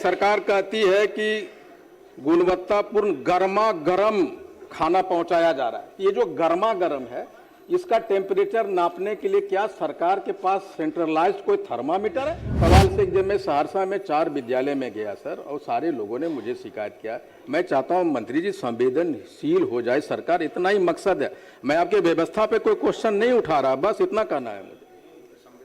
सरकार कहती है कि गुणवत्तापूर्ण गर्मा गर्म खाना पहुंचाया जा रहा है। ये जो गर्मा गर्म है, इसका टेम्परेचर नापने के लिए क्या सरकार के पास सेंट्रलाइज्ड कोई थर्मामीटर है? सवाल से जब मैं सहरसा में 4 विद्यालय में गया सर, और सारे लोगों ने मुझे शिकायत किया। मैं चाहता हूं मंत्री जी संवेदनशील हो जाए सरकार, इतना ही मकसद है। मैं आपके व्यवस्था पे कोई क्वेश्चन नहीं उठा रहा, बस इतना कहना है मुझे।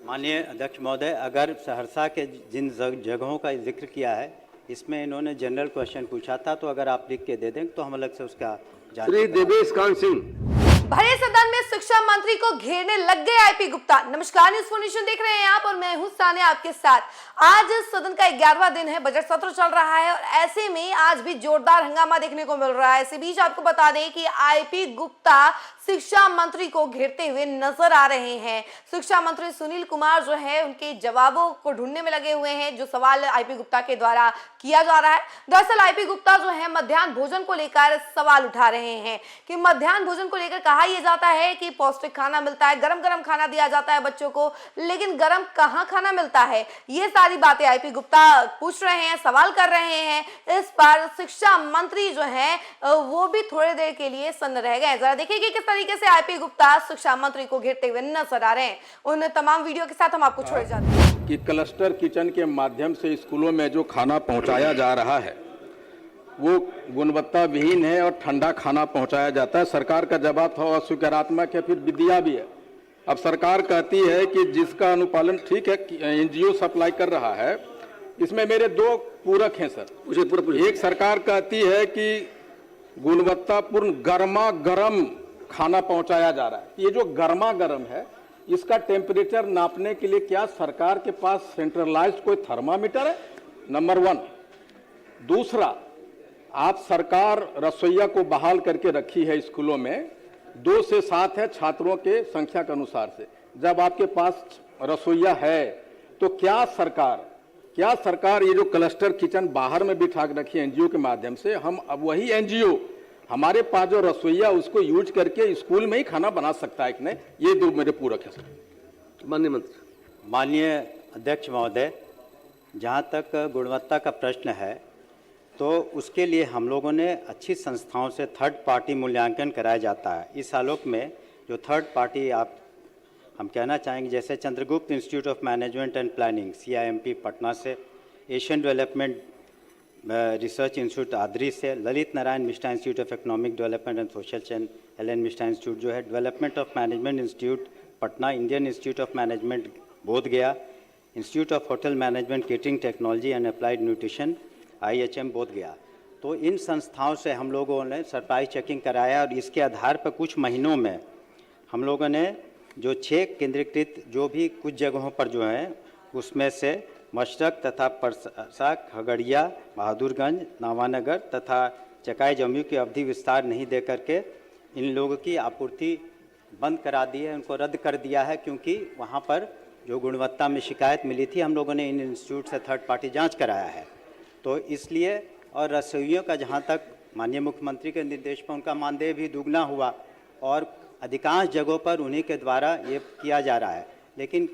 माननीय अध्यक्ष महोदय, अगर सहरसा के जिन जगहों का जिक्र किया है, इसमें इन्होंने जनरल क्वेश्चन पूछा था, तो अगर आप लिख के दे दें तो हम अलग से उसका श्री देवेश कांत सिंह। भरे सदन में शिक्षा मंत्री को घेरने लग गए आईपी गुप्ता। नमस्कार, न्यूज़ 4 नेशन देख रहे हैं आप और मैं हूं सानिया आपके साथ। आज सदन का 11वां दिन है, बजट सत्र चल रहा है और ऐसे में आज भी जोरदार हंगामा देखने को मिल रहा है। इसी बीच आपको बता दें कि आईपी गुप्ता शिक्षा मंत्री को घेरते हुए नजर आ रहे हैं। शिक्षा मंत्री सुनील कुमार जो है उनके जवाबों को ढूंढने में लगे हुए हैं, जो सवाल आईपी गुप्ता के द्वारा किया जा रहा है। दरअसल आईपी गुप्ता जो है मध्याह्न भोजन को लेकर सवाल उठा रहे हैं कि मध्याह्न भोजन को लेकर कहा यह जाता है कि पौष्टिक खाना मिलता है, गरम गरम खाना दिया जाता है बच्चों को, लेकिन गरम कहाँ खाना मिलता है? ये सारी बातें आईपी गुप्ता पूछ रहे हैं, सवाल कर रहे हैं। इस पर शिक्षा मंत्री जो है वो भी थोड़ी देर के लिए सन्न रह गए। जरा देखिए कि किस तरीके से आईपी गुप्ता शिक्षा मंत्री को घेरते हुए नजर आ रहे हैं। उन तमाम वीडियो के साथ हम आपको छोड़े जाते हैं कि क्लस्टर किचन के माध्यम से स्कूलों में जो खाना पहुंचाया जा रहा है वो गुणवत्ता विहीन है और ठंडा खाना पहुंचाया जाता है। सरकार का जवाब था अस्वीकारात्मक है, फिर विद्या भी है। अब सरकार कहती है कि जिसका अनुपालन ठीक है, एनजीओ सप्लाई कर रहा है। इसमें मेरे 2 पूरक हैं सर। एक सरकार कहती है कि गुणवत्तापूर्ण गर्मा गर्म खाना पहुंचाया जा रहा है। ये जो गर्मा गर्म है, इसका टेम्परेचर नापने के लिए क्या सरकार के पास सेंट्रलाइज्ड कोई थर्मामीटर है? नंबर 1। दूसरा, आप सरकार रसोइया को बहाल करके रखी है स्कूलों में, 2 से 7 है छात्रों के संख्या के अनुसार से। जब आपके पास रसोइया है तो क्या सरकार ये जो क्लस्टर किचन बाहर में बिठा रखी है एनजीओ के माध्यम से, हम अब वही एनजीओ हमारे पास जो रसोइया उसको यूज करके स्कूल में ही खाना बना सकता है कि नहीं? ये 2 मेरे पूरक है सर। माननीय मंत्री। माननीय अध्यक्ष महोदय, जहाँ तक गुणवत्ता का प्रश्न है तो उसके लिए हम लोगों ने अच्छी संस्थाओं से थर्ड पार्टी मूल्यांकन कराया जाता है। इस आलोक में जो थर्ड पार्टी हम कहना चाहेंगे, जैसे Chandragupta institute of management and planning CIMP Patna से, Asian development research institute ADRI से, Lalit Narayan Mishra institute of economic development and social change LN Mishra institute जो है, development of management institute Patna, Indian institute of management Bodhgaya, institute of hotel management catering technology and applied nutrition IHM Bodhgaya. तो इन संस्थाओं से हम लोगों ने सरप्राइज चेकिंग कराया और इसके आधार पर कुछ महीनों में हम लोगों ने जो 6 केंद्रीकृत जो भी कुछ जगहों पर जो हैं उसमें से मशरक तथा परसा, खगड़िया, बहादुरगंज, नावानगर तथा चकाई जमुई की अवधि विस्तार नहीं दे करके इन लोगों की आपूर्ति बंद करा दी है, उनको रद्द कर दिया है, क्योंकि वहाँ पर जो गुणवत्ता में शिकायत मिली थी। हम लोगों ने इन इंस्टीट्यूट से थर्ड पार्टी जाँच कराया है। तो इसलिए, और रसोइयों का जहाँ तक माननीय मुख्यमंत्री के निर्देश पर उनका मानदेय भी दुगना हुआ और अधिकांश जगहों पर उन्हीं के द्वारा ये किया जा रहा है। लेकिन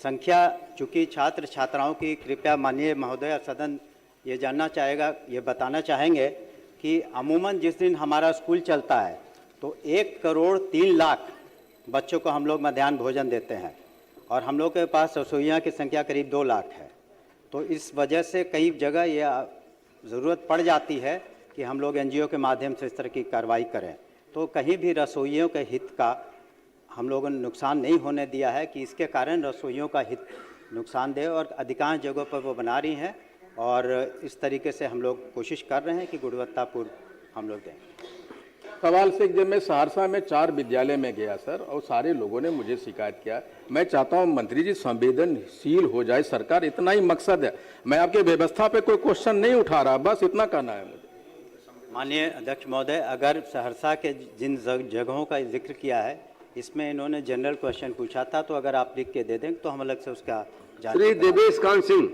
संख्या चूँकि छात्र छात्राओं की, कृपया माननीय महोदय सदन ये जानना चाहेगा, ये बताना चाहेंगे कि अमूमन जिस दिन हमारा स्कूल चलता है तो 1 करोड़ 3 लाख बच्चों को हम लोग मध्याह्न भोजन देते हैं और हम लोग के पास रसोइयों की संख्या करीब 2 लाख है। तो इस वजह से कई जगह ये ज़रूरत पड़ जाती है कि हम लोग एनजीओ के माध्यम से इस तरह की कार्रवाई करें। तो कहीं भी रसोइयों के हित का हम लोगों ने नुकसान नहीं होने दिया है कि इसके कारण रसोइयों का हित नुकसानदेह, और अधिकांश जगहों पर वो बना रही हैं और इस तरीके से हम लोग कोशिश कर रहे हैं कि गुणवत्तापूर्ण हम लोग दें। सवाल से जब मैं सहरसा में 4 विद्यालय में गया सर, और सारे लोगों ने मुझे शिकायत किया। मैं चाहता हूं मंत्री जी संवेदनशील हो जाए सरकार, इतना ही मकसद है। मैं आपके व्यवस्था पे कोई क्वेश्चन नहीं उठा रहा, बस इतना कहना है मुझे। माननीय अध्यक्ष महोदय, अगर सहरसा के जिन जगहों का जिक्र किया है, इसमें इन्होंने जनरल क्वेश्चन पूछा था, तो अगर आप लिख के दे दें तो हम अलग से उसका श्री देवेश कांत सिंह।